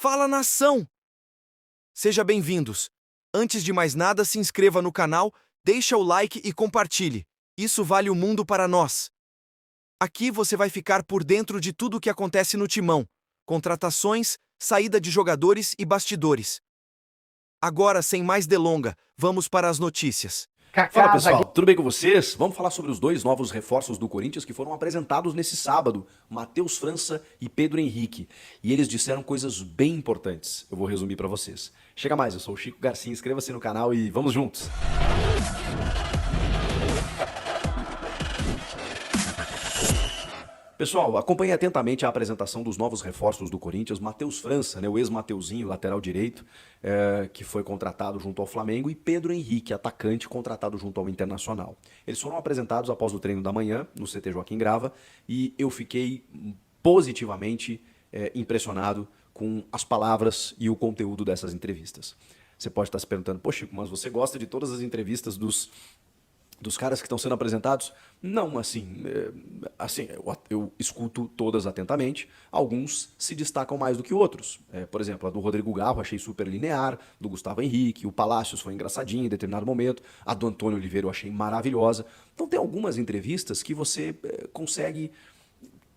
Fala, nação! Seja bem-vindos. Antes de mais nada, se inscreva no canal, deixa o like e compartilhe. Isso vale o mundo para nós. Aqui você vai ficar por dentro de tudo o que acontece no Timão: contratações, saída de jogadores e bastidores. Agora, sem mais delonga, vamos para as notícias. Fala pessoal, tudo bem com vocês? Vamos falar sobre os dois novos reforços do Corinthians que foram apresentados nesse sábado, Matheus França e Pedro Henrique. E eles disseram coisas bem importantes, eu vou resumir pra vocês. Chega mais, eu sou o Chico Garcia, inscreva-se no canal e vamos juntos! Pessoal, acompanhe atentamente a apresentação dos novos reforços do Corinthians, Matheus França, o ex-Mateuzinho, lateral direito, que foi contratado junto ao Flamengo, e Pedro Henrique, atacante, contratado junto ao Internacional. Eles foram apresentados após o treino da manhã, no CT Joaquim Grava, e eu fiquei positivamente impressionado com as palavras e o conteúdo dessas entrevistas. Você pode estar se perguntando, pô Chico, mas você gosta de todas as entrevistas dos caras que estão sendo apresentados? Não, assim eu escuto todas atentamente. Alguns se destacam mais do que outros. Por exemplo, a do Rodrigo Garro achei super linear, do Gustavo Henrique, o Palácios foi engraçadinho em determinado momento, a do Antônio Oliveira eu achei maravilhosa. Então tem algumas entrevistas que você consegue,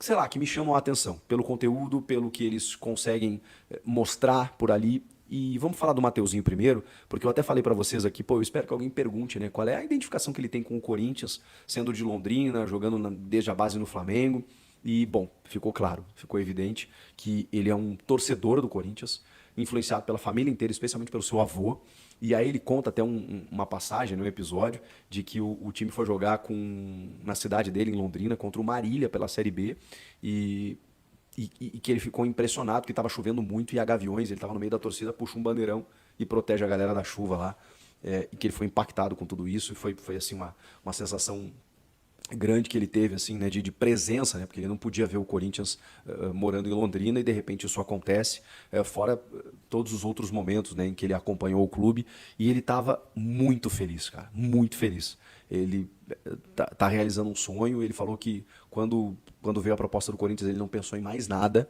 sei lá, que me chamam a atenção, pelo conteúdo, pelo que eles conseguem mostrar por ali. E vamos falar do Mateuzinho primeiro, porque eu até falei pra vocês aqui, pô, eu espero que alguém pergunte, né, qual é a identificação que ele tem com o Corinthians, sendo de Londrina, jogando desde a base no Flamengo. E, bom, ficou claro, ficou evidente que ele é um torcedor do Corinthians, influenciado pela família inteira, especialmente pelo seu avô. E aí ele conta até uma passagem, um episódio, de que o time foi jogar na cidade dele, em Londrina, contra o Marília pela Série B, e que ele ficou impressionado porque estava chovendo muito e a Gaviões, ele estava no meio da torcida, puxa um bandeirão e protege a galera da chuva lá. E que ele foi impactado com tudo isso e foi assim, uma sensação grande que ele teve, assim, né, de presença, né, porque ele não podia ver o Corinthians morando em Londrina, e de repente isso acontece, fora todos os outros momentos, né, em que ele acompanhou o clube, e ele estava muito feliz, cara, muito feliz. Ele tá realizando um sonho. Ele falou que quando veio a proposta do Corinthians ele não pensou em mais nada,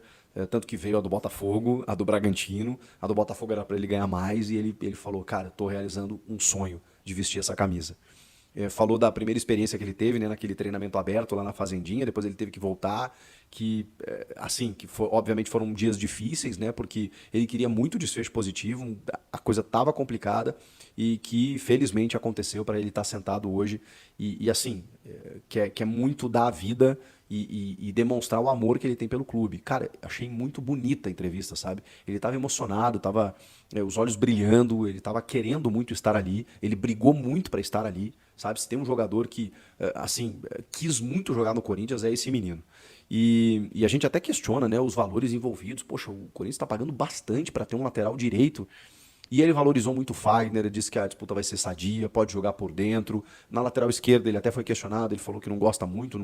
tanto que veio a do Botafogo, a do Bragantino. A do Botafogo era para ele ganhar mais, e ele falou, cara, tô realizando um sonho de vestir essa camisa. Falou da primeira experiência que ele teve, né, naquele treinamento aberto lá na Fazendinha, depois ele teve que voltar, obviamente foram dias difíceis, né, porque ele queria muito desfecho positivo, a coisa estava complicada, e que felizmente aconteceu para ele estar sentado hoje, quer muito dar a vida e demonstrar o amor que ele tem pelo clube. Cara, achei muito bonita a entrevista, sabe? Ele estava emocionado, tava os olhos brilhando, ele estava querendo muito estar ali, ele brigou muito para estar ali, sabe? Se tem um jogador que, quis muito jogar no Corinthians, é esse menino. E a gente até questiona, né, os valores envolvidos. Poxa, o Corinthians está pagando bastante para ter um lateral direito. E ele valorizou muito o Fagner, disse que a disputa vai ser sadia, pode jogar por dentro. Na lateral esquerda ele até foi questionado, ele falou que não gosta muito,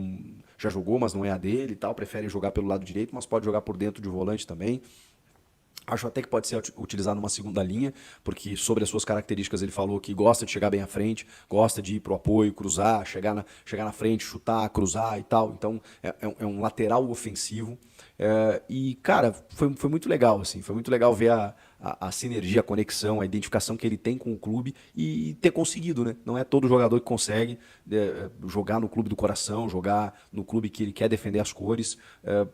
já jogou, mas não é a dele e tal, prefere jogar pelo lado direito, mas pode jogar por dentro de volante também. Acho até que pode ser utilizado numa segunda linha, porque sobre as suas características ele falou que gosta de chegar bem à frente, gosta de ir pro apoio, cruzar, chegar na frente, chutar, cruzar e tal. Então é um lateral ofensivo. Cara, foi muito legal, assim, foi muito legal ver a sinergia, a conexão, a identificação que ele tem com o clube e ter conseguido, né? Não é todo jogador que consegue jogar no clube do coração, jogar no clube que ele quer defender as cores.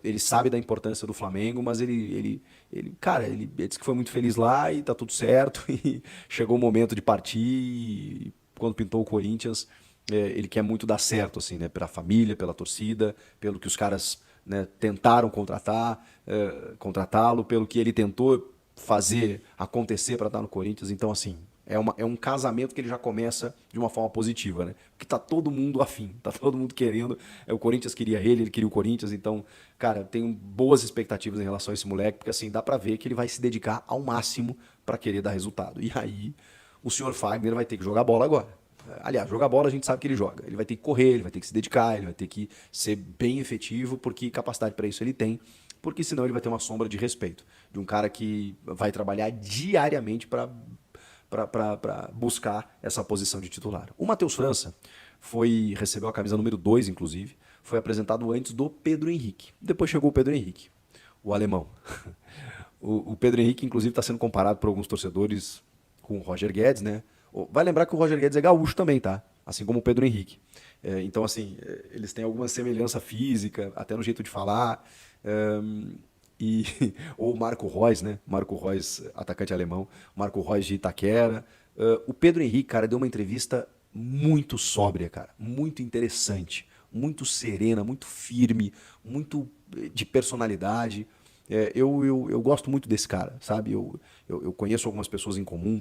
Ele sabe da importância do Flamengo, mas ele disse que foi muito feliz lá e tá tudo certo. E chegou o momento de partir, e quando pintou o Corinthians, ele quer muito dar certo, assim, né? Pela família, pela torcida, pelo que os caras, né, tentaram contratá-lo, pelo que ele tentou fazer acontecer para estar no Corinthians. Então, assim, é um casamento que ele já começa de uma forma positiva, né? Porque tá todo mundo afim, tá todo mundo querendo. O Corinthians queria ele queria o Corinthians. Então, cara, tenho boas expectativas em relação a esse moleque, porque assim, dá pra ver que ele vai se dedicar ao máximo para querer dar resultado. E aí, o senhor Fagner vai ter que jogar bola agora. Aliás, jogar bola a gente sabe que ele joga. Ele vai ter que correr, ele vai ter que se dedicar, ele vai ter que ser bem efetivo, porque capacidade para isso ele tem. Porque senão ele vai ter uma sombra de respeito de um cara que vai trabalhar diariamente para buscar essa posição de titular. O Matheus França recebeu a camisa número 2, inclusive, foi apresentado antes do Pedro Henrique. Depois chegou o Pedro Henrique, o alemão. O Pedro Henrique, inclusive, está sendo comparado por alguns torcedores com o Roger Guedes, né? Vai lembrar que o Roger Guedes é gaúcho também, tá? Assim como o Pedro Henrique. Então, assim, eles têm alguma semelhança física, até no jeito de falar. E, ou o Marco Reus, né? Marco Reus, atacante alemão. Marco Reus de Itaquera. O Pedro Henrique, cara, deu uma entrevista muito sóbria, cara. Muito interessante. Muito serena, muito firme, muito de personalidade. Eu gosto muito desse cara, sabe? Eu conheço algumas pessoas em comum,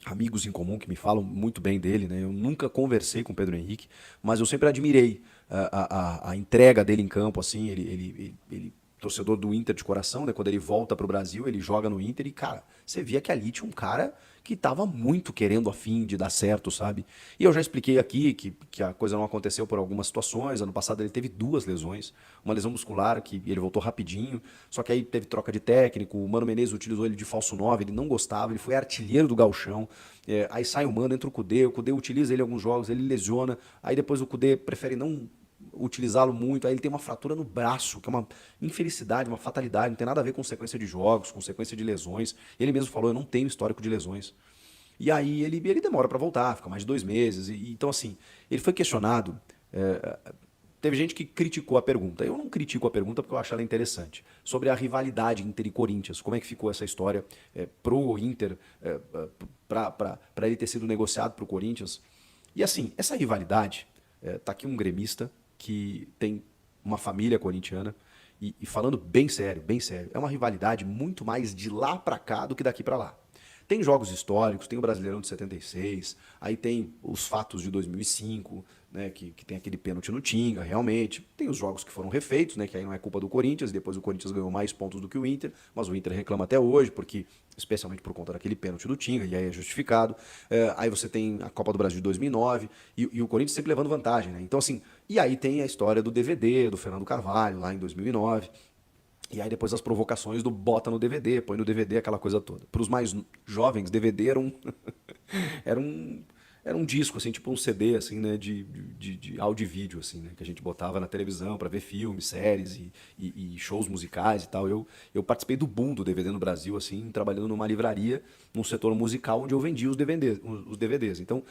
amigos em comum que me falam muito bem dele, né? Eu nunca conversei com o Pedro Henrique, mas eu sempre admirei a entrega dele em campo, assim, ele torcedor do Inter de coração, né? Quando ele volta pro Brasil, ele joga no Inter e, cara, você via que ali tinha um cara que tava muito querendo a fim de dar certo, sabe? E eu já expliquei aqui que a coisa não aconteceu por algumas situações. Ano passado ele teve duas lesões, uma lesão muscular que ele voltou rapidinho, só que aí teve troca de técnico, o Mano Menezes utilizou ele de falso 9, ele não gostava, ele foi artilheiro do Gauchão, aí sai o Mano, entra o Cudê utiliza ele em alguns jogos, ele lesiona, aí depois o Cudê prefere não utilizá-lo muito, aí ele tem uma fratura no braço, que é uma infelicidade, uma fatalidade, não tem nada a ver com sequência de jogos, com sequência de lesões. Ele mesmo falou, eu não tenho histórico de lesões. E aí ele demora para voltar, fica mais de 2 meses. Então, assim, ele foi questionado. Teve gente que criticou a pergunta. Eu não critico a pergunta porque eu acho ela interessante. Sobre a rivalidade Inter e Corinthians. Como é que ficou essa história pro Inter, para ele ter sido negociado pro Corinthians. E assim, essa rivalidade, tá aqui um gremista que tem uma família corintiana. E falando bem sério, é uma rivalidade muito mais de lá para cá do que daqui para lá. Tem jogos históricos, tem o Brasileirão de 76, aí tem os fatos de 2005, né, que tem aquele pênalti no Tinga, realmente. Tem os jogos que foram refeitos, né, que aí não é culpa do Corinthians, depois o Corinthians ganhou mais pontos do que o Inter, mas o Inter reclama até hoje, porque especialmente por conta daquele pênalti do Tinga, e aí é justificado. Aí você tem a Copa do Brasil de 2009, e o Corinthians sempre levando vantagem. Né? Então, assim, e aí tem a história do DVD, do Fernando Carvalho, lá em 2009. E aí depois as provocações do bota no DVD, põe no DVD, aquela coisa toda. Para os mais jovens, DVD era um, era um, era um disco, assim, tipo um CD, assim, né, de áudio e vídeo, assim, né, que a gente botava na televisão para ver filmes, séries e shows musicais e tal. Eu participei do boom do DVD no Brasil, assim, trabalhando numa livraria, num setor musical onde eu vendia os DVDs. Então,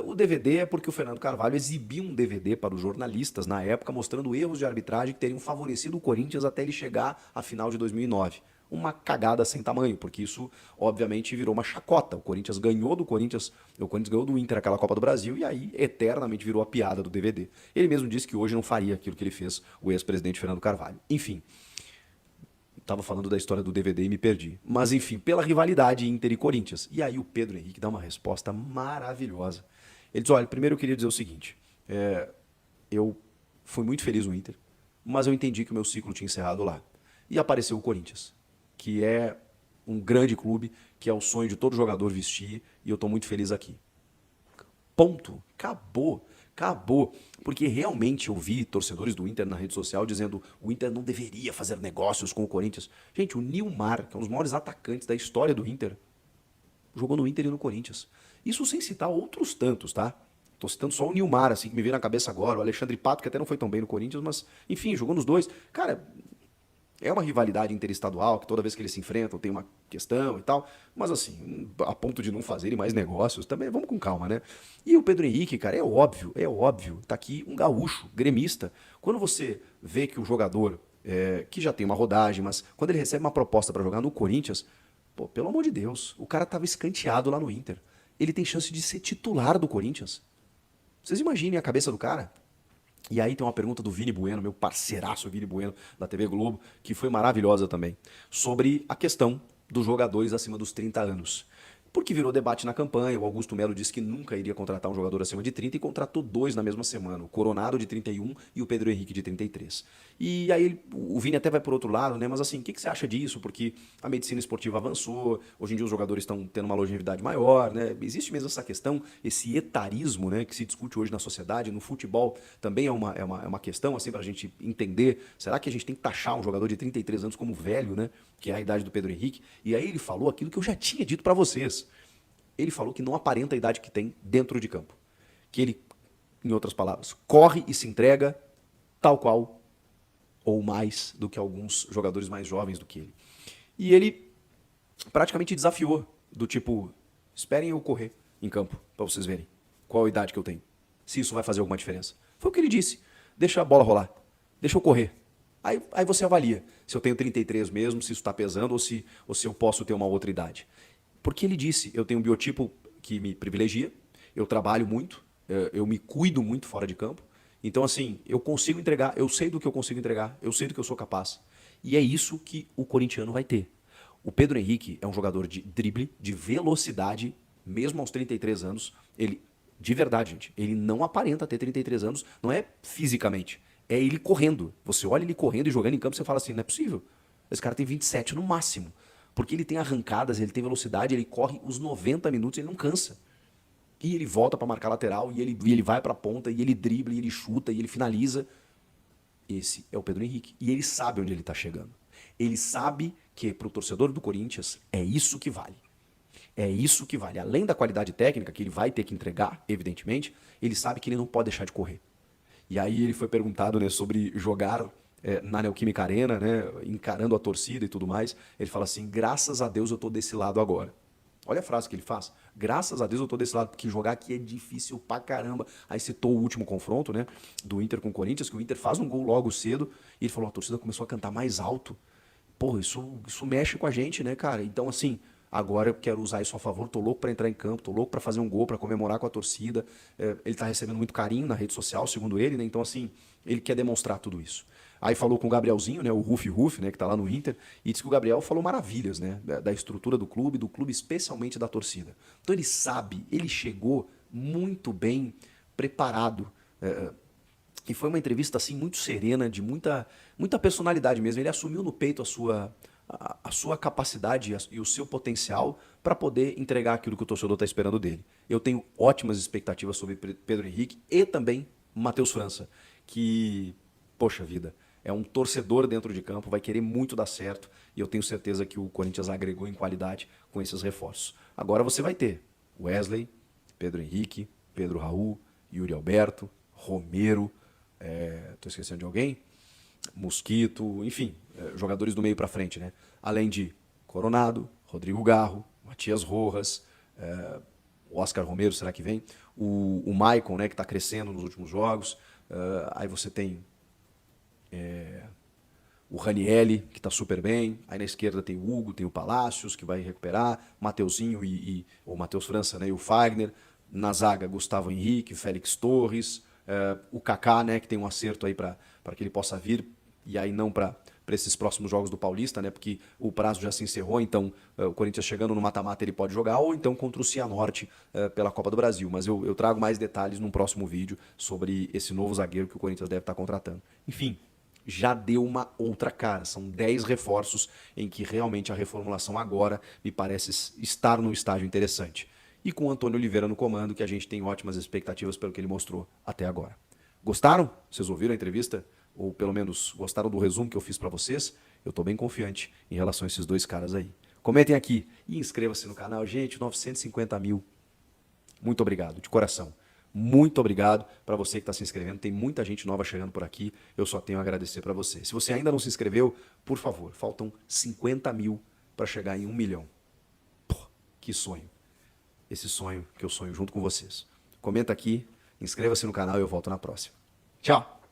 o DVD é porque o Fernando Carvalho exibia um DVD para os jornalistas na época, mostrando erros de arbitragem que teriam favorecido o Corinthians até ele chegar à final de 2009. Uma cagada sem tamanho, porque isso obviamente virou uma chacota. O Corinthians ganhou do Inter aquela Copa do Brasil e aí eternamente virou a piada do DVD. Ele mesmo disse que hoje não faria aquilo que ele fez, o ex-presidente Fernando Carvalho. Enfim, estava falando da história do DVD e me perdi. Mas enfim, pela rivalidade Inter e Corinthians. E aí o Pedro Henrique dá uma resposta maravilhosa. Ele diz, olha, primeiro eu queria dizer o seguinte, eu fui muito feliz no Inter, mas eu entendi que o meu ciclo tinha encerrado lá. E apareceu o Corinthians, que é um grande clube, que é o sonho de todo jogador vestir, e eu estou muito feliz aqui. Ponto. Acabou. Acabou. Porque realmente eu vi torcedores do Inter na rede social dizendo o Inter não deveria fazer negócios com o Corinthians. Gente, o Nilmar, que é um dos maiores atacantes da história do Inter, jogou no Inter e no Corinthians. Isso sem citar outros tantos, tá? Tô citando só o Nilmar, assim, que me veio na cabeça agora, o Alexandre Pato, que até não foi tão bem no Corinthians, mas, enfim, jogou nos dois. Cara, é uma rivalidade interestadual, que toda vez que eles se enfrentam tem uma questão e tal, mas assim, a ponto de não fazerem mais negócios, também vamos com calma, né? E o Pedro Henrique, cara, é óbvio, tá aqui um gaúcho, gremista. Quando você vê que o jogador, que já tem uma rodagem, mas quando ele recebe uma proposta para jogar no Corinthians, pô, pelo amor de Deus, o cara tava escanteado lá no Inter. Ele tem chance de ser titular do Corinthians. Vocês imaginem a cabeça do cara? E aí tem uma pergunta do Vini Bueno, meu parceiraço Vini Bueno, da TV Globo, que foi maravilhosa também, sobre a questão dos jogadores acima dos 30 anos. Porque virou debate na campanha, o Augusto Melo disse que nunca iria contratar um jogador acima de 30 e contratou dois na mesma semana, o Coronado de 31 e o Pedro Henrique de 33. E aí o Vini até vai por outro lado, né? Mas assim, o que você acha disso? Porque a medicina esportiva avançou, hoje em dia os jogadores estão tendo uma longevidade maior, né? Existe mesmo essa questão, esse etarismo, né, que se discute hoje na sociedade, no futebol também é uma questão, assim, pra gente entender, será que a gente tem que taxar um jogador de 33 anos como velho, né? Que é a idade do Pedro Henrique? E aí ele falou aquilo que eu já tinha dito pra vocês. Ele falou que não aparenta a idade que tem dentro de campo. Que ele, em outras palavras, corre e se entrega tal qual ou mais do que alguns jogadores mais jovens do que ele. E ele praticamente desafiou, do tipo, esperem eu correr em campo, pra vocês verem qual a idade que eu tenho, se isso vai fazer alguma diferença. Foi o que ele disse, deixa a bola rolar, deixa eu correr. Aí você avalia se eu tenho 33 mesmo, se isso está pesando ou se eu posso ter uma outra idade. Porque ele disse, eu tenho um biotipo que me privilegia, eu trabalho muito, eu me cuido muito fora de campo, então assim, eu consigo entregar, eu sei do que eu consigo entregar, eu sei do que eu sou capaz. E é isso que o corintiano vai ter. O Pedro Henrique é um jogador de drible, de velocidade, mesmo aos 33 anos. Ele, de verdade, gente, ele não aparenta ter 33 anos, não é fisicamente, é ele correndo. Você olha ele correndo e jogando em campo, você fala assim, não é possível. Esse cara tem 27 no máximo. Porque ele tem arrancadas, ele tem velocidade, ele corre os 90 minutos, ele não cansa. E ele volta para marcar lateral, e ele vai para a ponta, e ele dribla, e ele chuta, e ele finaliza. Esse é o Pedro Henrique. E ele sabe onde ele está chegando. Ele sabe que para o torcedor do Corinthians é isso que vale. É isso que vale. Além da qualidade técnica que ele vai ter que entregar, evidentemente, ele sabe que ele não pode deixar de correr. E aí ele foi perguntado, né, sobre jogar na Neoquímica Arena, né, encarando a torcida e tudo mais. Ele fala assim, graças a Deus eu tô desse lado agora. Olha a frase que ele faz. Graças a Deus eu tô desse lado, porque jogar aqui é difícil pra caramba. Aí citou o último confronto, né, do Inter com o Corinthians, que o Inter faz um gol logo cedo, e ele falou, a torcida começou a cantar mais alto. Pô, isso mexe com a gente, né, cara? Então, assim, agora eu quero usar isso a favor, tô louco pra entrar em campo, tô louco pra fazer um gol, pra comemorar com a torcida. Ele tá recebendo muito carinho na rede social, segundo ele, né? Então, assim, ele quer demonstrar tudo isso. Aí falou com o Gabrielzinho, né, o Rufi Rufi, né, que tá lá no Inter, e disse que o Gabriel falou maravilhas, né, da estrutura do clube especialmente da torcida. Então ele sabe, ele chegou muito bem preparado. E foi uma entrevista assim muito serena, de muita personalidade mesmo. Ele assumiu no peito a sua capacidade e o seu potencial para poder entregar aquilo que o torcedor está esperando dele. Eu tenho ótimas expectativas sobre Pedro Henrique e também Matheus França, que, poxa vida, é um torcedor dentro de campo, vai querer muito dar certo e eu tenho certeza que o Corinthians agregou em qualidade com esses reforços. Agora você vai ter Wesley, Pedro Henrique, Pedro Raul, Yuri Alberto, Romero, tô esquecendo de alguém? Mosquito, enfim, jogadores do meio para frente, né? Além de Coronado, Rodrigo Garro, Matias Rojas, o Oscar Romero, será que vem? O Maicon, né, que está crescendo nos últimos jogos. Aí você tem o Ranielli, que está super bem. Aí na esquerda tem o Hugo, tem o Palácios, que vai recuperar. Mateuzinho o Matheus França, né, e o Fagner. Na zaga, Gustavo Henrique, Félix Torres. O Kaká, né, que tem um acerto aí para que ele possa vir. E aí não para esses próximos jogos do Paulista, né, porque o prazo já se encerrou, então o Corinthians chegando no mata-mata ele pode jogar, ou então contra o Cianorte pela Copa do Brasil. Mas eu trago mais detalhes num próximo vídeo sobre esse novo zagueiro que o Corinthians deve estar contratando. Enfim, já deu uma outra cara. São 10 reforços em que realmente a reformulação agora me parece estar num estágio interessante. E com o Antônio Oliveira no comando, que a gente tem ótimas expectativas pelo que ele mostrou até agora. Gostaram? Vocês ouviram a entrevista? Ou pelo menos gostaram do resumo que eu fiz para vocês? Eu estou bem confiante em relação a esses dois caras aí. Comentem aqui e inscreva-se no canal. Gente, 950 mil. Muito obrigado, de coração. Muito obrigado para você que está se inscrevendo. Tem muita gente nova chegando por aqui. Eu só tenho a agradecer para você. Se você ainda não se inscreveu, por favor, faltam 50 mil para chegar em 1 milhão. Pô, que sonho. Esse sonho que eu sonho junto com vocês. Comenta aqui, inscreva-se no canal e eu volto na próxima. Tchau!